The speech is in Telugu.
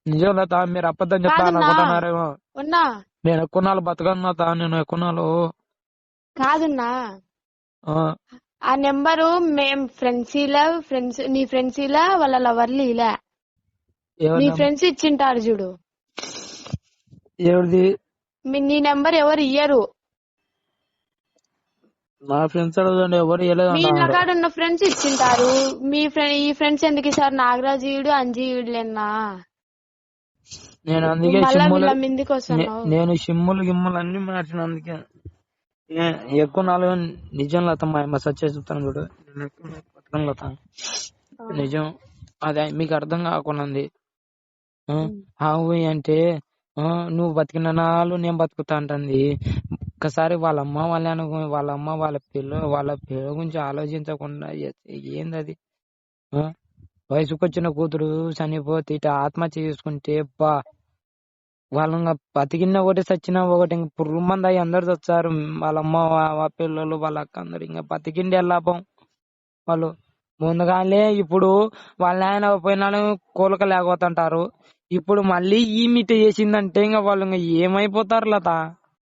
నిజం లత, మీరు అబద్ధం చెప్తా కాదన్నా అనుకుంటున్నారేమో. ఉన్నా నేను ఎక్కువ నాళ్ళు బతకను లత, నేను ఎక్కువ నాళ్ళు. కాదున్నా ఆ, ఆ నెంబరు మేం ఫ్రెండ్స్ ఇలా నీ ఫ్రెండ్స్ ఇలా వాళ్ళ లవర్లు ఇలా నీ ఎవరి ఫ్రెండ్స్ ఇచ్చింటారు చూడు. ఎవరిది? నీ నెంబర్ ఎవరు ఇయ్యరు. మా ఫ్రెండ్స్ అడగండి, ఎవరు మీ ఇవ్వలేదంట. ఇళ్ళ కాడ ఉన్న ఫ్రెండ్స్ ఇచ్చింటారు. ఈ ఫ్రెండ్స్ ఎందుకు ఇస్తారు? నాగరాజీయుడు అంజీయుడులేనా? నేను నువ్వు అందుకే మళ్ళా సిమ్ములు, వీళ్ళ మిందికి వస్తున్నావు. నేను సిమ్ములు గిమ్ములు అన్ని మార్చిన. అందుకే ఎక్కువ నాలుగు నిజం లత, మా అమ్మ సచ్చే చెప్తాను చూడు, నేను ఎక్కువ నాలుగు బతకను లత. నిజం. అదే మీకు అర్థం కాకుండా ఉంది. ఆవు అంటే నువ్వు బతికిన నాళ్ళు నేను బతుకుతా అంటుంది. ఒక్కసారి వాళ్ళ అమ్మ వాళ్ళ పిల్ల గురించి ఆలోచించకుండా ఏంది అది? వయసుకొచ్చిన కూతురు చనిపోతే ఇటు ఆత్మహత్య చేసుకుంటే బా, వాళ్ళు ఇంకా బతికిన ఒకటి చచ్చిన ఒకటి, ఇంక పురుగు మంది అయ్యి అందరు చచ్చారు. వాళ్ళ అమ్మ వాళ్ళ పిల్లలు వాళ్ళ అక్క అందరు ఇంకా బతికిండే లాభం. వాళ్ళు ముందుగానే ఇప్పుడు వాళ్ళ నాయన పోయినాను కోలక లేకపోతుంటారు. ఇప్పుడు మళ్ళీ ఈ మిట్ట చేసిందంటే ఇంకా వాళ్ళు ఇంకా ఏమైపోతారు లత.